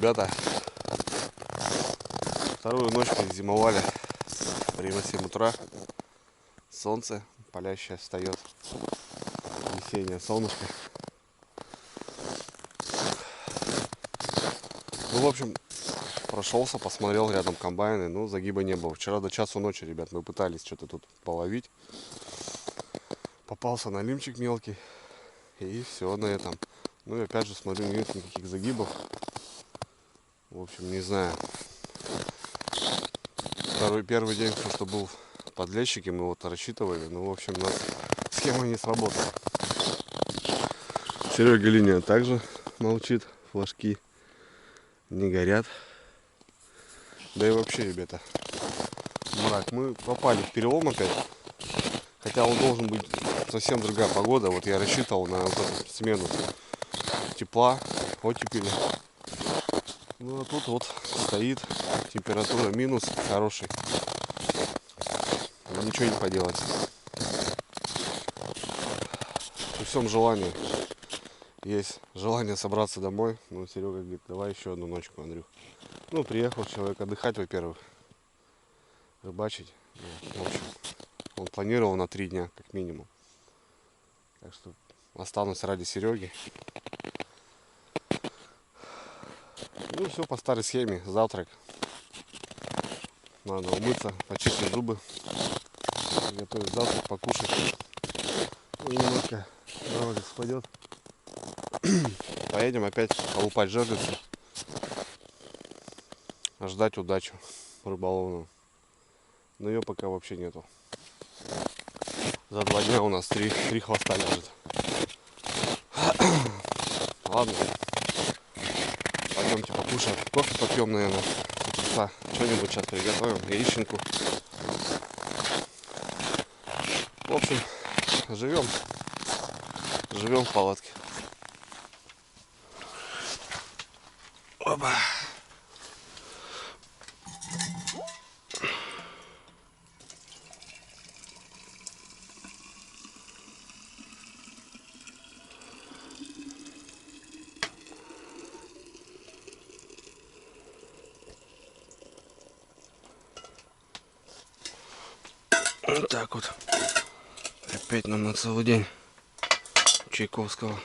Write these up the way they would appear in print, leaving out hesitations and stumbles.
ребята. Вторую ночь зимовали. Время 7 утра. Солнце палящее встает. Весеннее солнышко. Ну, в общем, прошелся, посмотрел рядом комбайны. Ну, загиба не было. Вчера до часу ночи, ребят, мы пытались что-то тут половить. Попался налимчик мелкий. И все на этом. Ну и опять же смотрю, нет никаких загибов. В общем, не знаю. Первый день, что был подлещики, мы вот рассчитывали. Ну, в общем, у нас схема не сработала. Серега линия также молчит. Флажки не горят. Да и вообще, ребята, мрак. Мы попали в перелом опять. Хотя он должен быть совсем другая погода. Вот я рассчитывал на вот эту смену тепла, оттепели. Ну а тут вот стоит температура минус хороший. Ничего не поделать. При всем желании. Есть желание собраться домой. Но Серега говорит, давай еще одну ночку, Андрюх. Ну, приехал человек отдыхать, во-первых. Рыбачить. Ну, в общем, он планировал на 3 дня, как минимум. Так что останусь ради Сереги. Ну, все по старой схеме. Завтрак. Надо умыться, почистить зубы. Готовить завтрак, покушать. Ну, немножко морозец спадет. Поедем опять колупать жерлицу. Ждать удачу рыболовную. Но ее пока вообще нету. За 2 дня у нас 3 хвоста лежит. Ладно. Пойдемте покушаем. Кофе попьем, наверное. Что-нибудь сейчас приготовим. Яичнику. В общем, живем. Живем в палатке. Опа. Вот так вот. Опять нам на целый день Чайковского.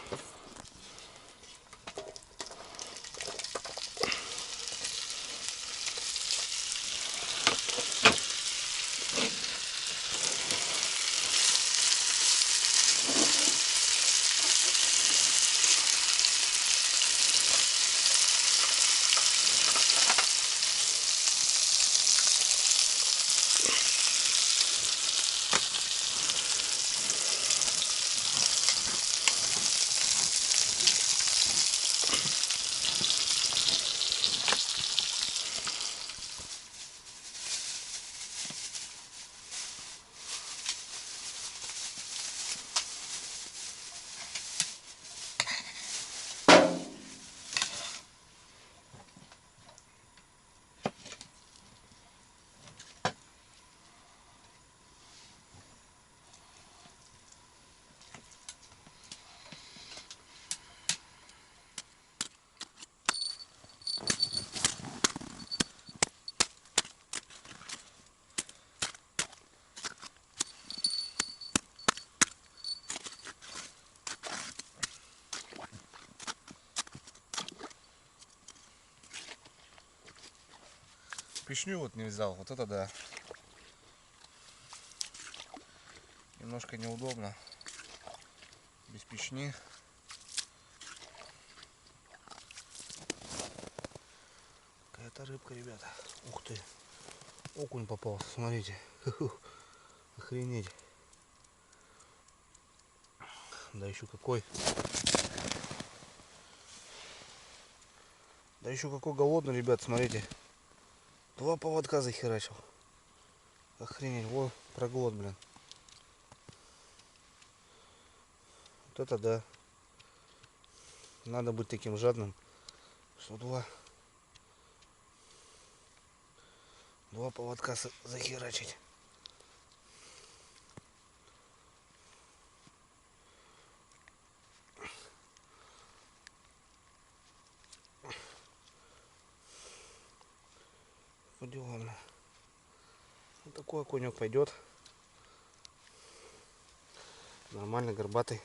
Пешню вот не взял, вот это да. Немножко неудобно. Без пешни. Какая-то рыбка, ребята. Ух ты. Окунь попался, смотрите. Охренеть. Да еще какой. Да еще какой голодный, ребят, смотрите. 2 поводка захерачил. Охренеть, вот проглот, блин. Вот это да. Надо быть таким жадным, что 2 поводка захерачить. такой окунек пойдет. Нормально, горбатый.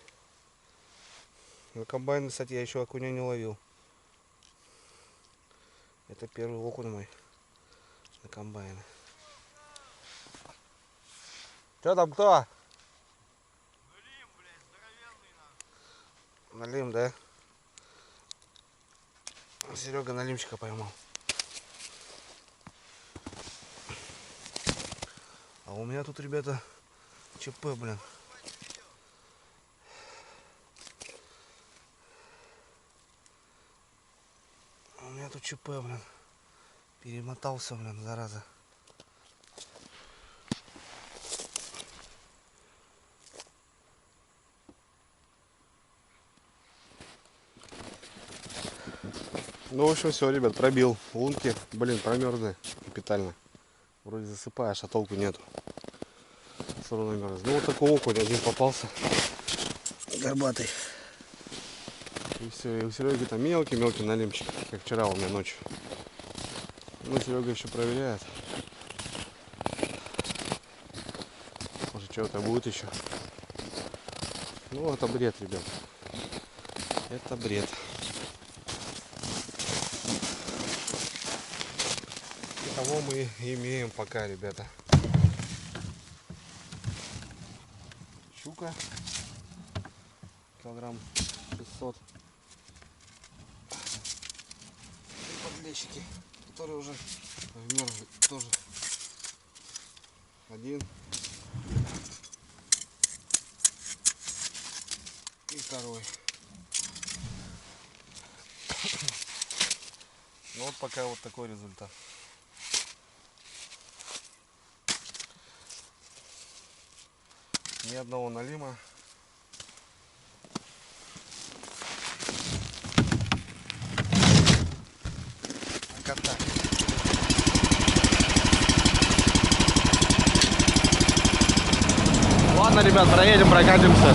На комбайн, кстати, я еще окуня не ловил. Это первый окунь мой на комбайне. Че там кто? Налим, блядь, здоровенный нам. Налим, да? Серега налимчика поймал. А у меня тут, ребята, ЧП, блин. У меня тут ЧП, блин. Перемотался, блин, зараза. Ну, в общем, все, ребят, пробил лунки. Блин, промерзли капитально. Вроде засыпаешь, а толку нету. Все равно мерз. Ну, вот такой окунь один попался. Горбатый. И все, и у Сереги там мелкий налимчик, как вчера у меня ночью. Ну, Серега еще проверяет. Может, что-то будет еще. Ну, это бред, ребят. Это бред. Кого мы имеем пока, ребята? Щука килограмм 600. И подлещики, которые уже вмерзли тоже. Один. И второй. Ну вот пока вот такой результат. Ни одного налима. Кота. Ладно, ребят, проедем, прокатимся.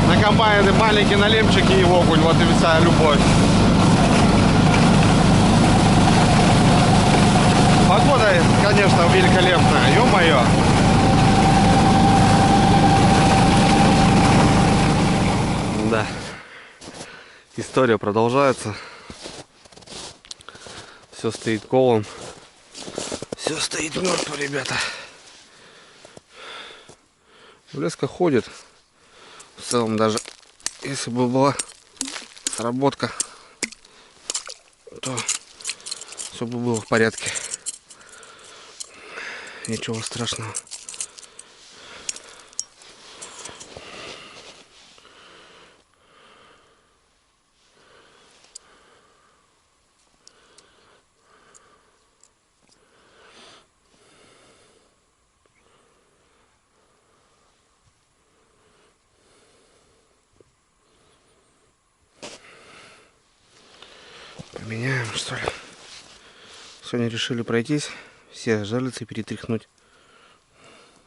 На комбайне маленький налимчик и окунь. Вот и вся любовь. Погода, конечно, великолепная. Ё-моё. Да. История продолжается. Все стоит колом. Все стоит мертво, ребята. Леска ходит. В целом, даже если бы была сработка, то все бы было в порядке. Ничего страшного. Поменяем, что ли? Сегодня решили пройтись, все жерлицы перетряхнуть.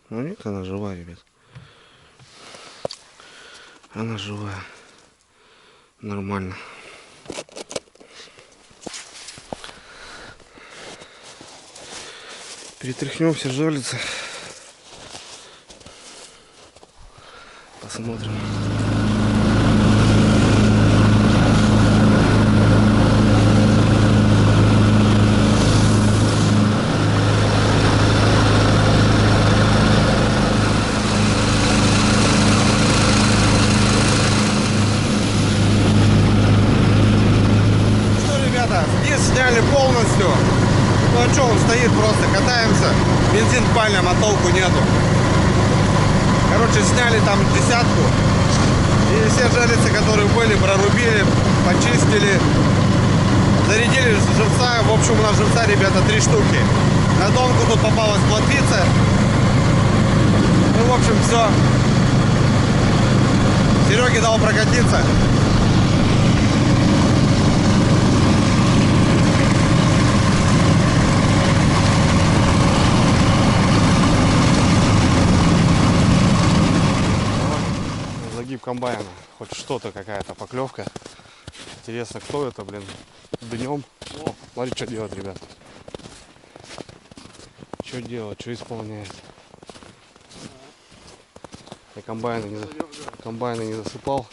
Ну нет, она живая, ребят. Она живая. Нормально. Перетряхнем все жерлицы. Посмотрим. Сняли полностью. Ну а что, он стоит, просто катаемся. Бензин пальнем, а толку нету. Короче, сняли там десятку. И все жерлицы, которые были, прорубили, почистили. Зарядили живца. В общем, у нас живца, ребята, 3 штуки. На донку тут попалась плотвица. Ну, в общем, все. Сереге дал прокатиться. Загиб комбайна, хоть что-то, какая-то поклевка. Интересно, кто это, блин, днем. О, смотри, что делать, ребят. Что делать, что исполняет? Я комбайны не засыпал.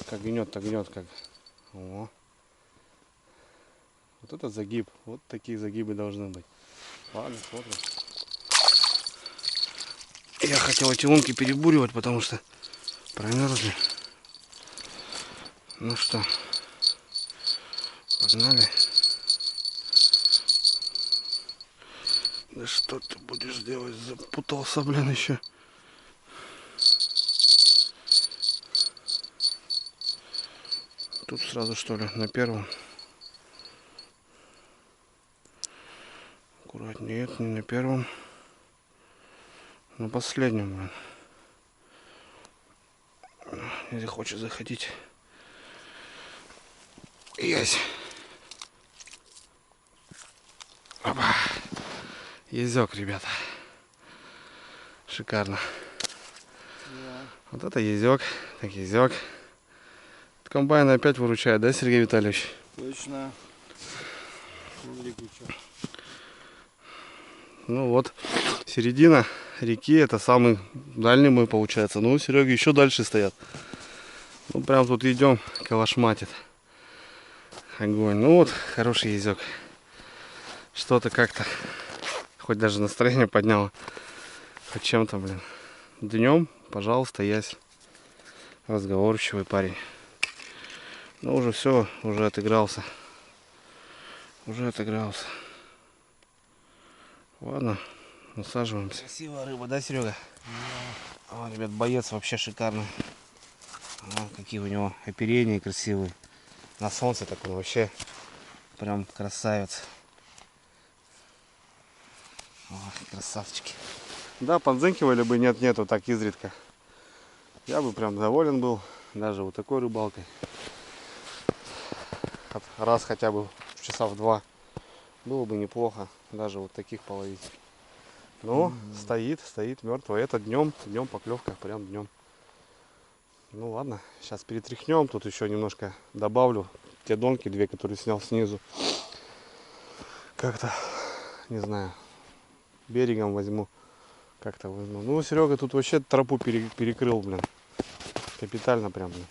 Как гнет, так гнет, как. О. Вот это загиб. Вот такие загибы должны быть. Ладно, смотрим. Я хотел эти лунки перебуривать, потому что промерзли. Ну что, погнали. Да что ты будешь делать? Запутался, блин, еще. Тут сразу, что ли, на первом. Аккуратнее, нет, не на первом. На последнем, блин. Если хочет заходить. Есть. Опа. Езёк, ребята. Шикарно. Да. Вот это езёк. Так, езёк. Комбайн опять выручает, да, Сергей Витальевич? Точно. Смотри, что. Ну вот, середина реки, это самый дальний мой получается. Ну, Серега еще дальше стоят. Ну, прям тут идем, калашматит. Огонь. Ну вот, хороший язык. Что-то как-то, хоть даже настроение подняло. Хоть чем-то, блин. Днем, пожалуйста, ясь. Разговорчивый парень. Ну, уже все, уже отыгрался. Уже отыгрался. Ладно, насаживаемся. Красивая рыба, да, Серега? Да. О, ребят, боец вообще шикарный. О, какие у него оперения красивые. На солнце так он вообще прям красавец. О, красавчики. Да, подзынкивали бы, нет-нет, вот так изредка. Я бы прям доволен был даже вот такой рыбалкой. Раз хотя бы часа в 2 было бы неплохо даже вот таких половить. Но стоит мертвый. Это днем поклевка, прям днем. Ну ладно, сейчас перетряхнем. Тут еще немножко добавлю. Те донки, две, которые снял снизу. Как-то, не знаю, берегом возьму. Как-то возьму. Ну, Серега тут вообще тропу перекрыл, блин. Капитально прям, блин.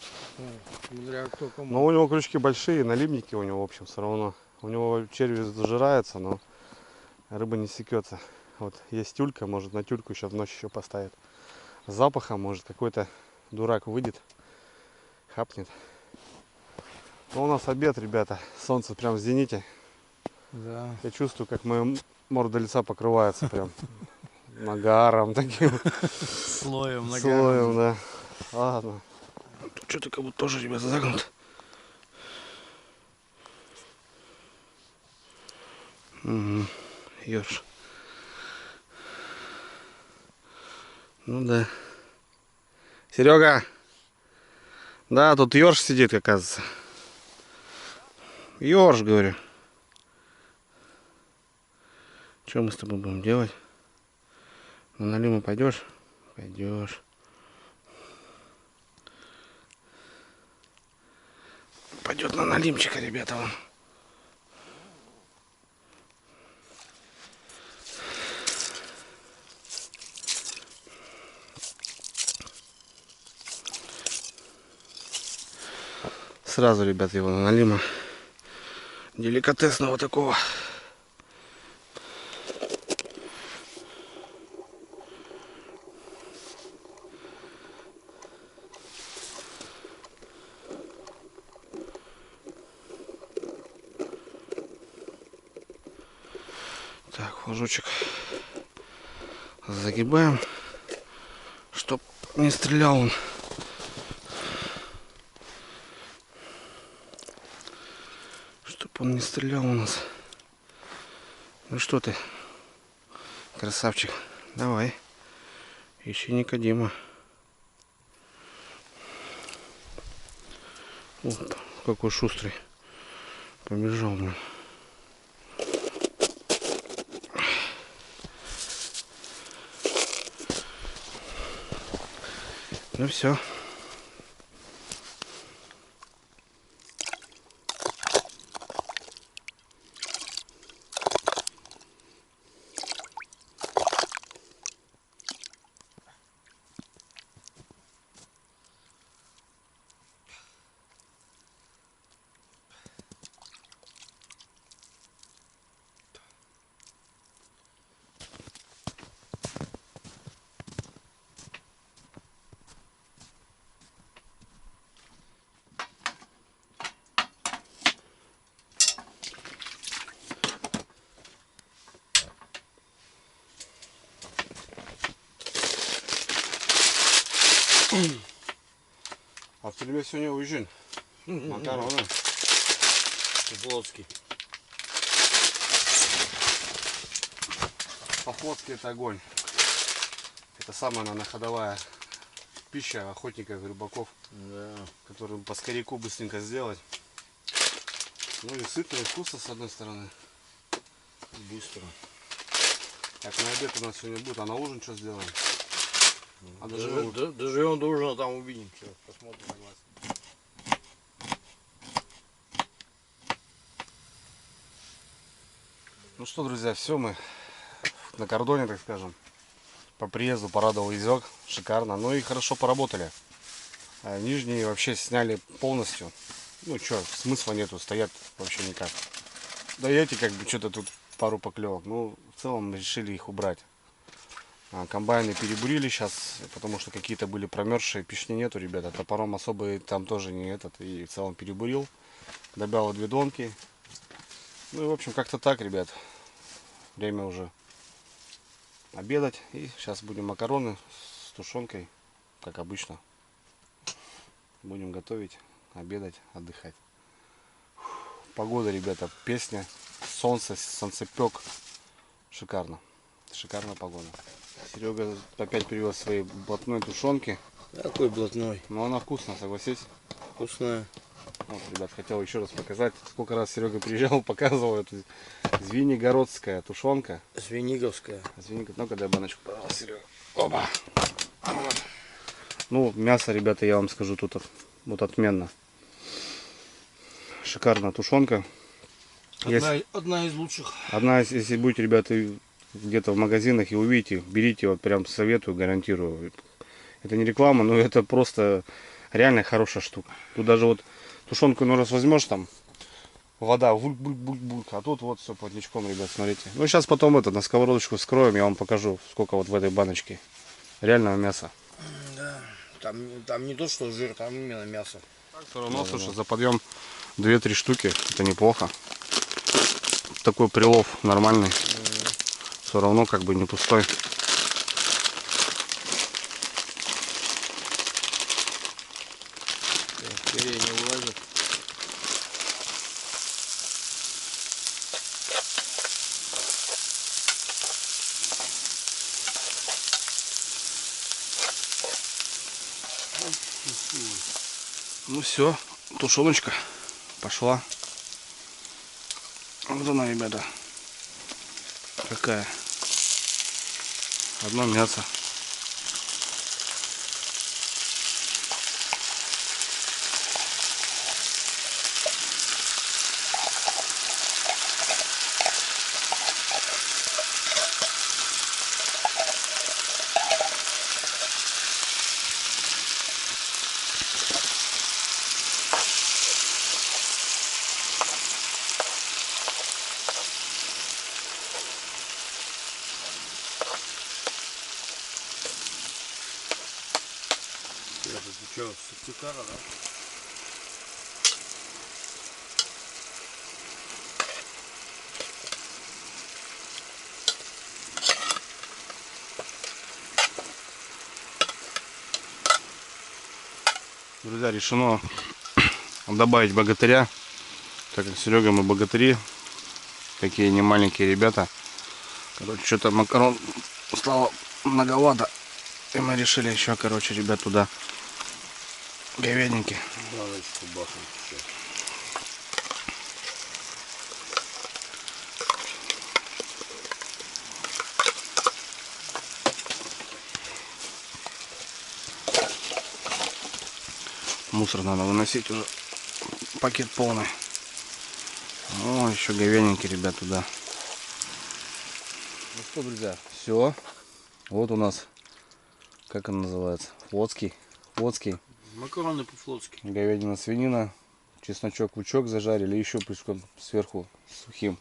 Но у него крючки большие, налимники у него, в общем, все равно. У него червь зажирается, но рыба не секется. Вот есть тюлька, может на тюльку еще в ночь еще поставит. С запахом, может, какой-то дурак выйдет, хапнет. Но у нас обед, ребята. Солнце прям в зените. Да. Я чувствую, как моя морда лица покрывается прям нагаром таким. Слоем, Слоем, да. Ладно. Тут что-то как будто тоже, ребята, загнут. Угу. Ёрш. Ну да. Серега! Да, тут ёрш сидит, оказывается. Ёрш, говорю. Что мы с тобой будем делать? На налиму пойдешь? Пойдешь. Пойдет на налимчика, ребята, он. Сразу, ребят, его на налима. Деликатесного такого. Так, флажочек загибаем, чтоб не стрелял он. Чтоб он не стрелял у нас. Ну что ты, красавчик, давай, ищи Никодима. О, какой шустрый, побежал, блин. Ну все. А в Тельме сегодня ужин. Макароны. Плотский. По-флотски это огонь. Это самая, наверное, ходовая пища охотников и рыбаков, Да. которую по скоряку быстренько сделать. Ну и сытно, и вкусно с одной стороны. Быстро. Так, на обед у нас сегодня будет, а на ужин что сделаем? А Доживем до ужина, там увидим. Все, посмотрим на вас. Ну что, друзья, все, мы на кордоне, так скажем. По приезду порадовал язык, шикарно. Ну и хорошо поработали. А нижние вообще сняли полностью. Ну что, смысла нету, стоят вообще никак. Да и эти как бы что-то тут пару поклевок. Ну, в целом решили их убрать. Комбайны перебурили сейчас, потому что какие-то были промерзшие, пишни нету, ребята. Топором особо там тоже не этот. И в целом перебурил. Добавил 2 донки. Ну и в общем как-то так, ребят. Время уже обедать. И сейчас будем макароны с тушенкой, как обычно. Будем готовить, обедать, отдыхать. Погода, ребята, песня, солнце, солнцепек. Шикарно. Шикарная погода. Серега опять привез свои блатной тушенки. Какой блатной. Но она вкусная, согласись. Вкусная. Вот, ребят, хотел еще раз показать. Сколько раз Серега приезжал, показывал эту звенигородская тушенка. Звениговская. Ну-ка, дай баночку, пожалуйста, Серега. Опа. Вот. Ну, мясо, ребята, я вам скажу, тут вот отменно. Шикарная тушенка. Одна из лучших. Одна, если будете, ребята, где-то в магазинах и увидите, берите, вот прям советую, гарантирую. Это не реклама, но это просто реально хорошая штука. Тут даже вот тушенку, ну раз возьмешь там, вода, буль-буль-буль-буль, а тут вот все плотничком, ребят, смотрите. Ну сейчас потом это на сковородочку скроем, я вам покажу, сколько вот в этой баночке реального мяса. Да. Там не то, что жир, там именно мясо. Все равно, слушай, за подъем 2-3 штуки, это неплохо. Такой прилов нормальный. Все равно как бы не пустой. Скорее не вылазит. Ну все, тушеночка пошла. Вот она, ребята. Какая. Одно мясо. Это что, сыктыкара, да? Друзья, решено добавить богатыря, так как Серега мы богатыри, такие не маленькие ребята. Короче, что-то макарон стало многовато, и мы решили еще, короче, ребят, туда говядинки. Баночку бахнуть еще. Мусор надо выносить уже, пакет полный. О, еще говядинки, ребят, туда. Ну что, друзья, все. Вот у нас, как он называется, флотский. Макароны по-флотски. Говядина, свинина, чесночок, лучок зажарили, еще плюшком сверху сухим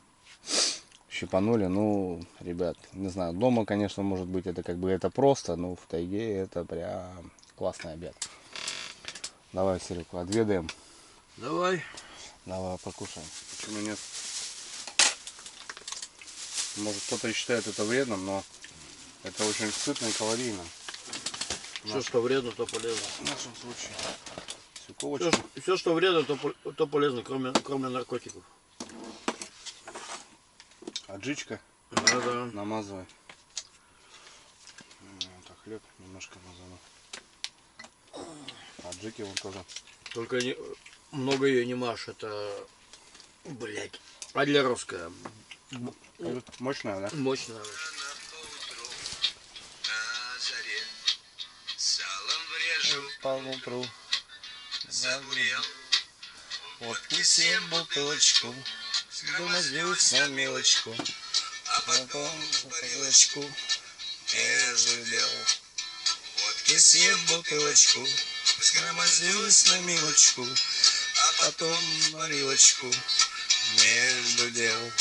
щипанули. Ну, ребят, не знаю, дома, конечно, может быть, это как бы это просто, но в тайге это прям классный обед. Давай, Серега, отведаем. Давай. Давай покушаем. Почему нет? Может, кто-то считает это вредным, но это очень сытно и калорийно. Все, что вредно, то полезно. В нашем случае свекловочку. Все, что вредно, то полезно, кроме наркотиков. Аджичка Да. намазывай. Так, хлеб немножко мазану. Аджики вон тоже. Только много ее не маш, это, блядь, адлеровская. Мощная, да? Мощная. По утру загурел, водки 7 бутылочку, громоздилась на мелочку, а потом бутылочку не жалел. Водки 7 бутылочку, громоздилась на мелочку, а потом варилочку между дел.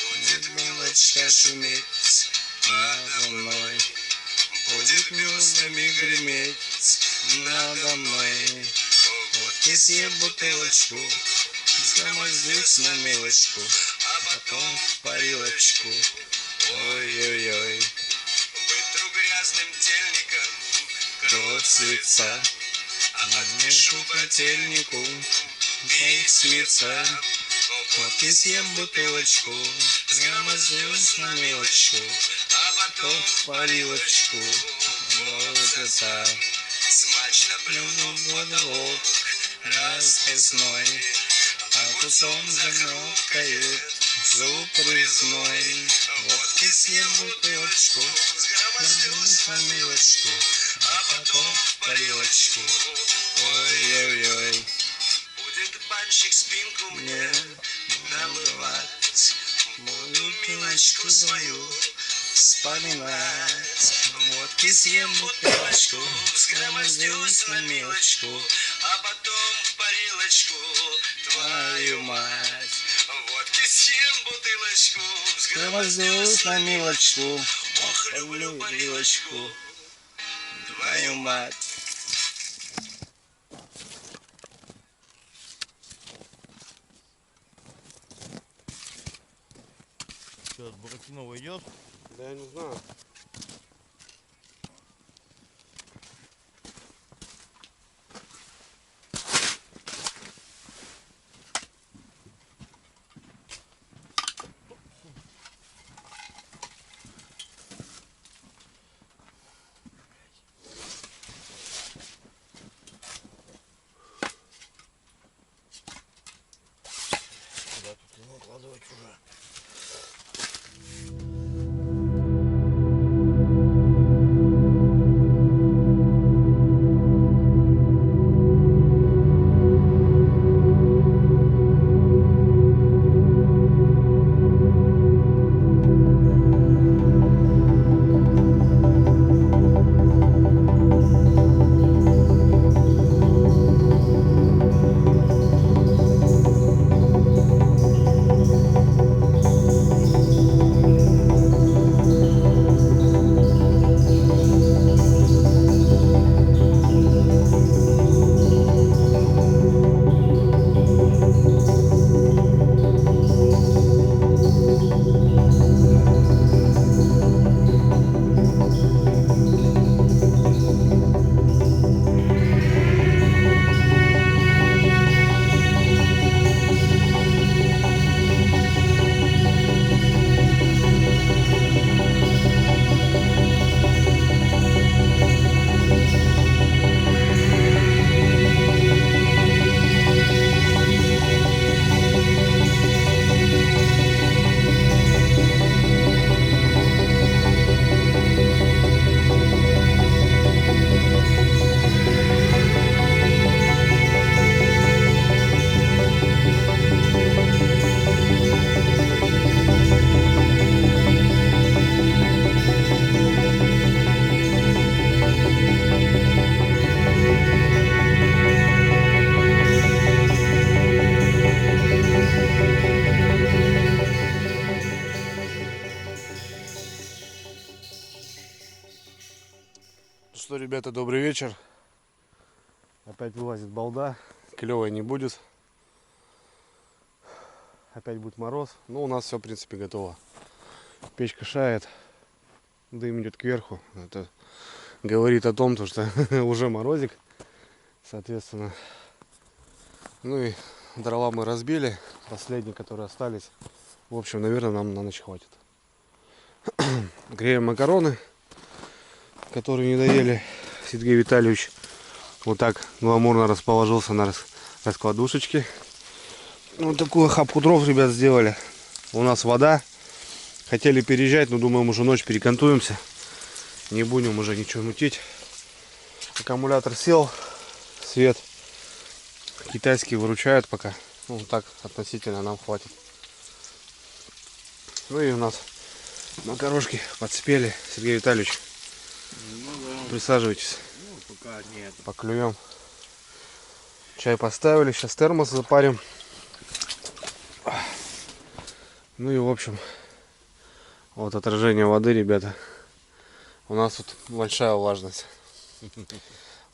Будет мелочка шуметь надо мной, будет мюзами греметь надо мной. Водки 7 бутылочку, громоздилась на мелочку, а потом в парилочку. Ой-ой-ой. Вытру грязным тельником кровь с лица, отмешу котельнику моих смеца. Водки 7 бутылочку, громоздилась на мелочку, а потом в парилочку. Вот это смачно плюнул в водолок расписной, а кусом загнокает зуб рызной. Водки 7 бутылочку, громоздилась на мелочку, а потом в парилочку. Ой-ой-ой. Будет банщик спинку мне наливать, буду милочку свою вспоминать. Водки 7 бутылочку, громоздилась на мелочку, а потом в парилочку, твою мать. Водки 7 бутылочку, громоздилась на мелочку, ох, люблю парилочку, твою мать. Сейчас Буратино идет. Да я не знаю. Куда тут его укладывать уже? Ну что, ребята, добрый вечер. Опять вылазит балда. Клевой не будет. Опять будет мороз. Но у нас все, в принципе, готово. Печка шает. Дым идет кверху. Это говорит о том, что уже морозик, соответственно. Ну и дрова мы разбили, последние, которые остались. В общем, наверное, нам на ночь хватит. Греем макароны, которые не доели. Сергей Витальевич вот так гламурно расположился на раскладушечке. Вот такую охапку дров, ребят, сделали. У нас вода. Хотели переезжать, но думаем, уже ночь перекантуемся. Не будем уже ничего мутить. Аккумулятор сел. Свет китайский выручает пока. Ну, так относительно нам хватит. Ну и у нас макарошки подспели. Сергей Витальевич, Ну да. присаживайтесь. Ну, пока нет. Поклюем. Чай поставили. Сейчас термос запарим. Ну и в общем, вот отражение воды, ребята. У нас тут большая влажность.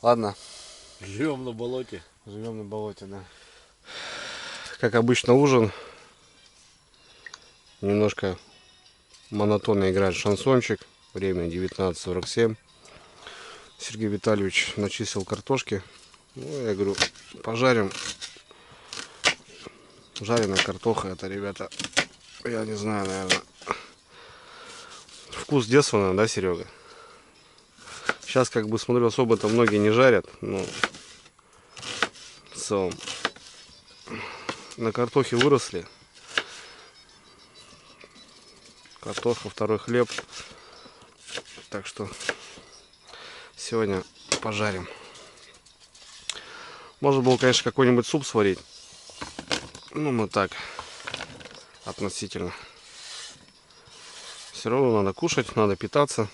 Ладно, Живем на болоте. живем на болоте, да. Как обычно, ужин. Немножко монотонно играет шансончик. Время 19:47. Сергей Витальевич начистил картошки. Ну, я говорю, пожарим. Жареная картоха, это, ребята, я не знаю, наверное, вкус детства, наверное, да, Серега? Сейчас, как бы, смотрю, особо-то многие не жарят, но в целом на картохе выросли. Картошка, второй хлеб. Так что сегодня пожарим. Можно было, конечно, какой-нибудь суп сварить. Ну, мы так, относительно. Все равно надо кушать, надо питаться.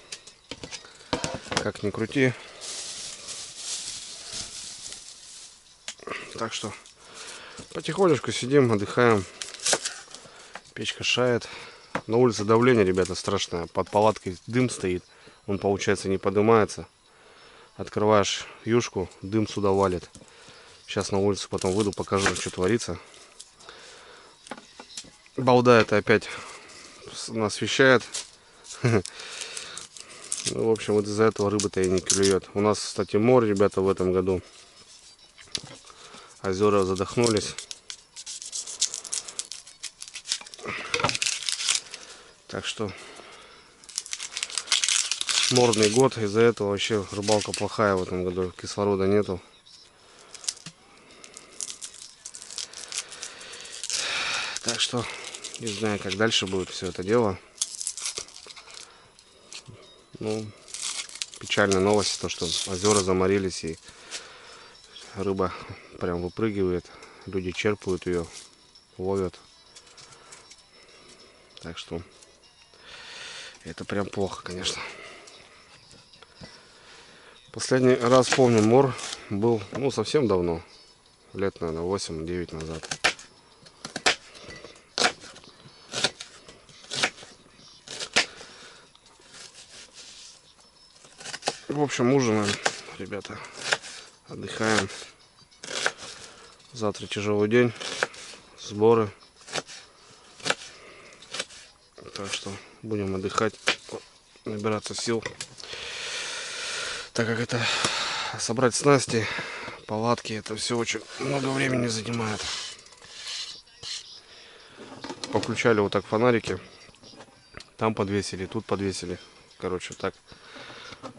Как ни крути. Так что потихонечку сидим, отдыхаем. Печка шает. На улице давление, ребята, страшное. Под палаткой дым стоит. Он, получается, не поднимается. Открываешь юшку, дым сюда валит. Сейчас на улицу потом выйду, покажу, что творится. Балда это опять нас вещает. Ну, в общем, вот из-за этого рыба-то и не клюет. У нас, кстати, море, ребята, в этом году. Озера задохнулись. Так что морный год. Из-за этого вообще рыбалка плохая в этом году. Кислорода нету. Так что не знаю, как дальше будет все это дело. Ну, печальная новость, то что озера заморились и рыба прям выпрыгивает. Люди черпают ее, ловят. Так что это прям плохо, конечно. Последний раз, помню, мор был, ну, совсем давно. Лет, наверное, 8-9 назад. В общем, ужинаем, ребята. Отдыхаем. Завтра тяжелый день. Сборы. Так что будем отдыхать, набираться сил. Так как это собрать снасти, палатки, это все очень много времени занимает. Включали вот так фонарики. Там подвесили, тут подвесили. Короче, так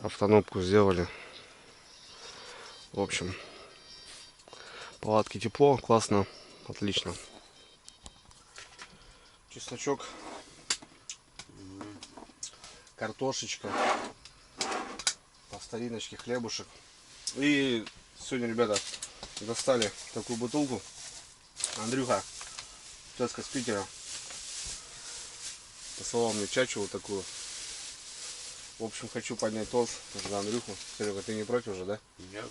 автономку сделали. В общем, палатки тепло, классно, отлично. Чесночок, картошечка, по стариночке хлебушек. И сегодня, ребята, достали такую бутылку. Андрюха, тезка с Питера, посылал мне чачу вот такую. В общем, хочу поднять тост за Андрюху. Серега, ты не против же, да? Нет.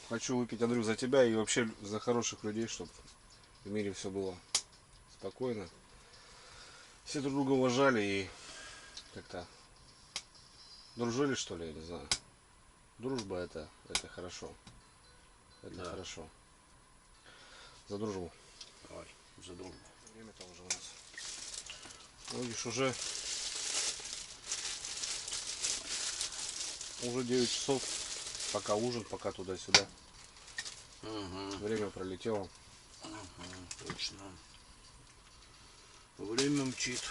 Хочу выпить, Андрюх, за тебя и вообще за хороших людей, чтобы в мире все было спокойно. Все друг друга уважали и как-то дружили, что ли, я не знаю. Дружба это хорошо. Это Да. хорошо. За дружбу. Давай, за дружбу. Время-то уже у нас. Ну, видишь, уже Уже 9 часов. Пока ужин, пока туда-сюда. Ага, Время пролетело. точно. Время мчит.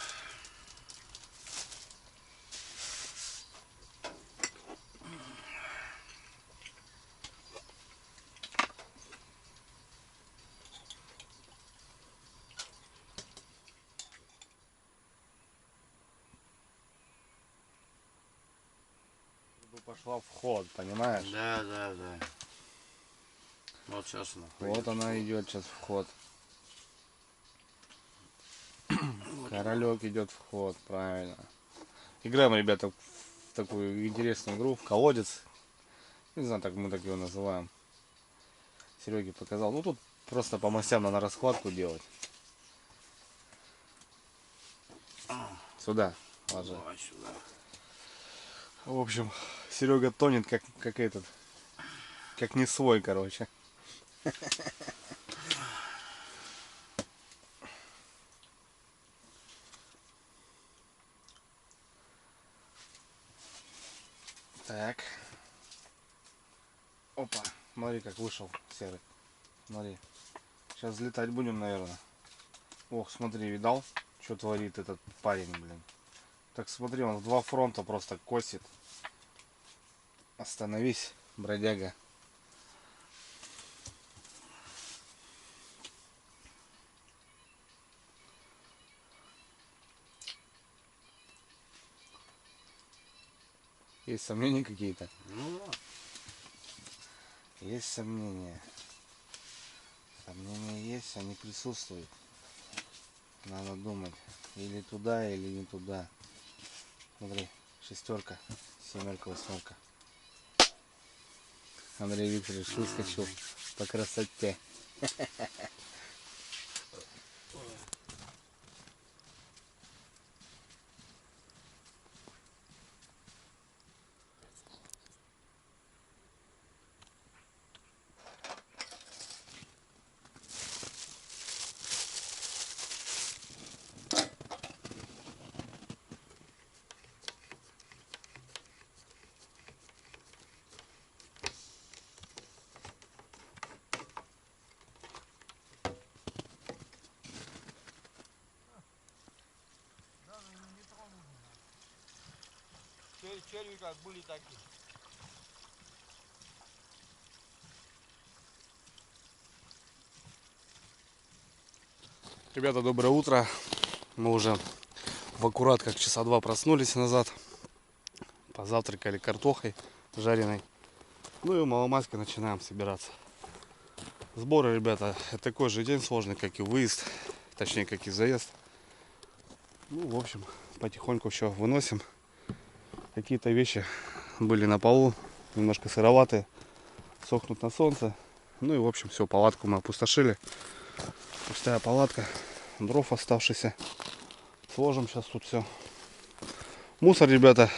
Пошла в ход, понимаешь? Да, да, да. Вот сейчас она. Вот она идет сейчас в ход. Королек идет в ход, правильно. Играем, ребята, в такую интересную игру, в колодец. Не знаю, так мы так его называем. Сереге показал. Ну тут просто по мастям надо раскладку делать. Сюда ложи. Давай сюда. В общем, Серега тонет как этот. Как не свой, короче. Так. Опа. Смотри, как вышел серый. Смотри. Сейчас взлетать будем, наверное. Ох, смотри, видал, что творит этот парень, блин. Так смотри, он в два фронта просто косит. Остановись, бродяга. Есть сомнения какие-то? Ну да. Есть сомнения. Сомнения есть, они присутствуют. Надо думать. Или туда, или не туда. Смотри, шестерка, семерка, восьмерка. Андрей Викторович выскочил по красоте. Черви как были такие. Ребята, доброе утро. Мы уже в аккурат как часа два проснулись назад. Позавтракали картохой жареной. Ну и у маломальска начинаем собираться. Сборы, ребята, это такой же день сложный, как и выезд. Точнее, как и заезд. Ну, в общем, потихоньку все выносим. Какие-то вещи были на полу, немножко сыроватые, сохнут на солнце. Ну и в общем все, палатку мы опустошили. Пустая палатка, дров оставшиеся. Сложим сейчас тут все. Мусор, ребята.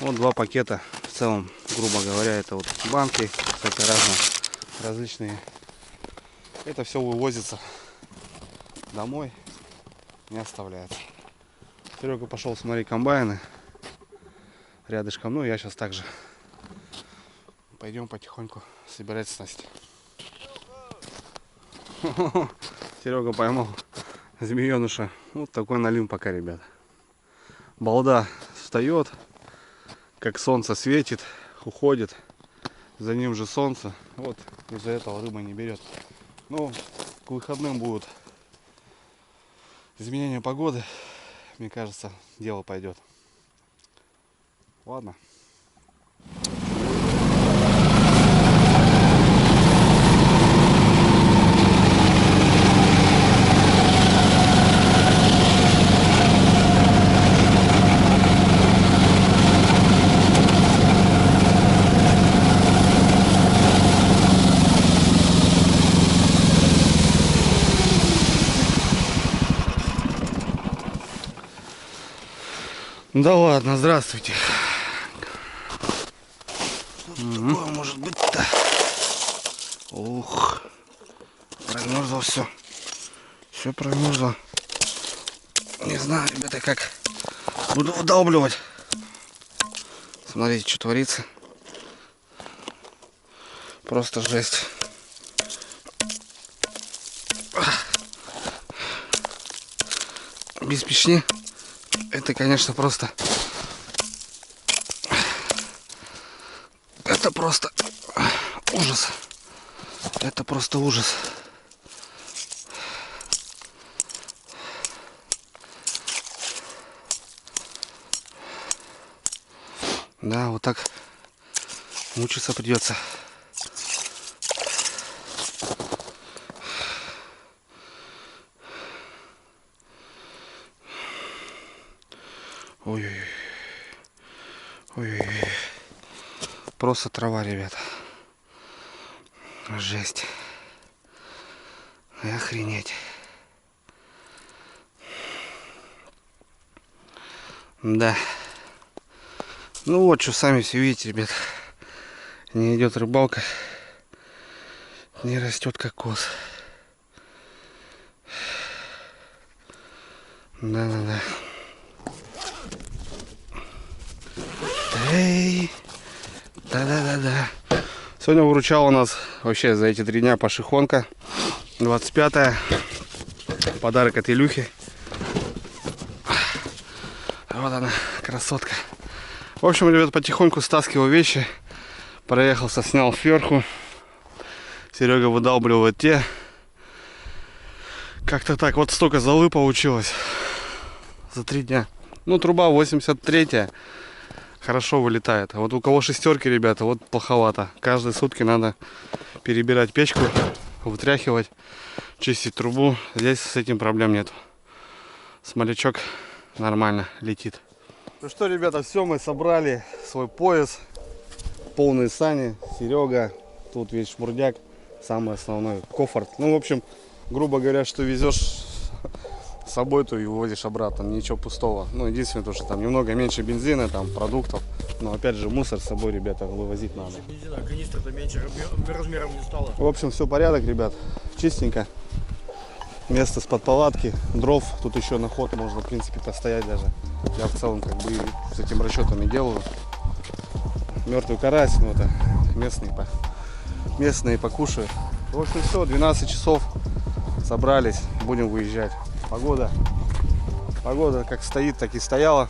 Вот 2 пакета. В целом, грубо говоря, это вот банки, кстати, различные. Это все вывозится домой, не оставляется. Серега пошел смотреть комбайны рядышком. Ну, я сейчас также. Пойдем потихоньку собирать снасти. Серега поймал змееныша. Вот такой налим пока, ребят. Балда встает, как солнце светит, уходит. За ним же солнце. Вот из-за этого рыба не берет. Ну, к выходным будут изменения погоды. Мне кажется, дело пойдет. Ладно. Да ладно, здравствуйте. Такое может быть-то. Ух, промерзло все. Все промерзло. Не знаю, ребята, как буду выдалбливать. Смотрите, что творится. Просто жесть. Без печни это, конечно, просто... Это просто ужас. Это просто ужас. Да, вот так мучиться придется. Ой-ой-ой. Ой-ой-ой. Просто трава, ребята. Жесть. Охренеть. Да. Ну вот, что сами все видите, ребят. Не идет рыбалка. Не растет кокос. Да-да-да. Эй. Да-да-да-да. Сегодня выручала у нас вообще за эти 3 дня пошехонка. 25-я. Подарок от Илюхи. Вот она, красотка. В общем, ребят, потихоньку стаскивал вещи. Проехался, снял сверху. Серега выдалбливает те. Как-то так, вот столько золы получилось за 3 дня. Ну, труба 83-я. Хорошо вылетает. А вот у кого шестерки, ребята, вот плоховато. Каждые сутки надо перебирать печку, вытряхивать, чистить трубу. Здесь с этим проблем нет. Смолячок нормально летит. Ну что, ребята, все, мы собрали свой пояс. Полные сани, Серега, тут весь шмурдяк, самый основной кофорт. Ну, в общем, грубо говоря, что везешь с собой, то и увозишь обратно, ничего пустого. Ну, единственное, то, что там немного меньше бензина, там, продуктов. Но, опять же, мусор с собой, ребята, вывозить надо. Бензина, канистра-то меньше размером не стало. В общем, все порядок, ребят, чистенько. Место с-под палатки, дров, тут еще на ход можно, в принципе, постоять даже. Я в целом, как бы, с этим расчетами делаю. Мертвый карась, ну, это местные покушают. В общем, все, 12 часов собрались, будем выезжать. Погода как стоит, так и стояла.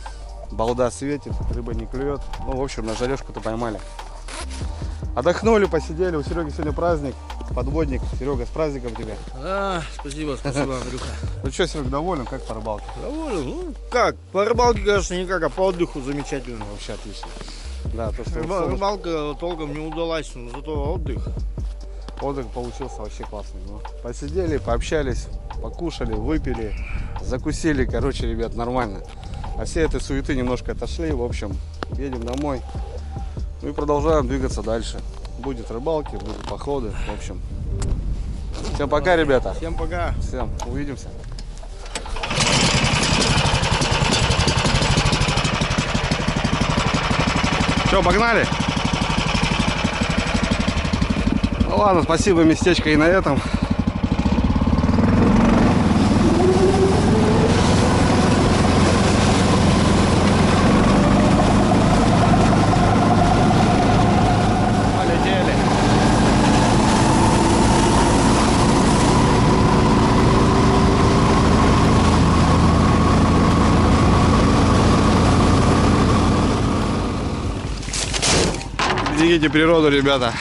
Балда светит, рыба не клюет. Ну, в общем, на жарешку-то поймали. Отдохнули, посидели. У Сереги сегодня праздник. Подводник. Серега, с праздником тебя. Спасибо, Андрюха. Ну что, Серега, доволен? Как по рыбалке? Доволен? Ну, как? По рыбалке, конечно, никак, а по отдыху замечательно. Вообще отлично. Да, то, что Рыбалка толком не удалась, но зато отдых получился вообще классный. Ну, посидели, пообщались, покушали, выпили, закусили. Короче, ребят, нормально. А все этой суеты немножко отошли. В общем, едем домой. Ну и продолжаем двигаться дальше. Будет рыбалки, будут походы. В общем, всем пока, ребята. Всем пока. Всем увидимся. Что, погнали? Ну ладно, спасибо, местечко и на этом. Полетели. Берегите природу, ребята.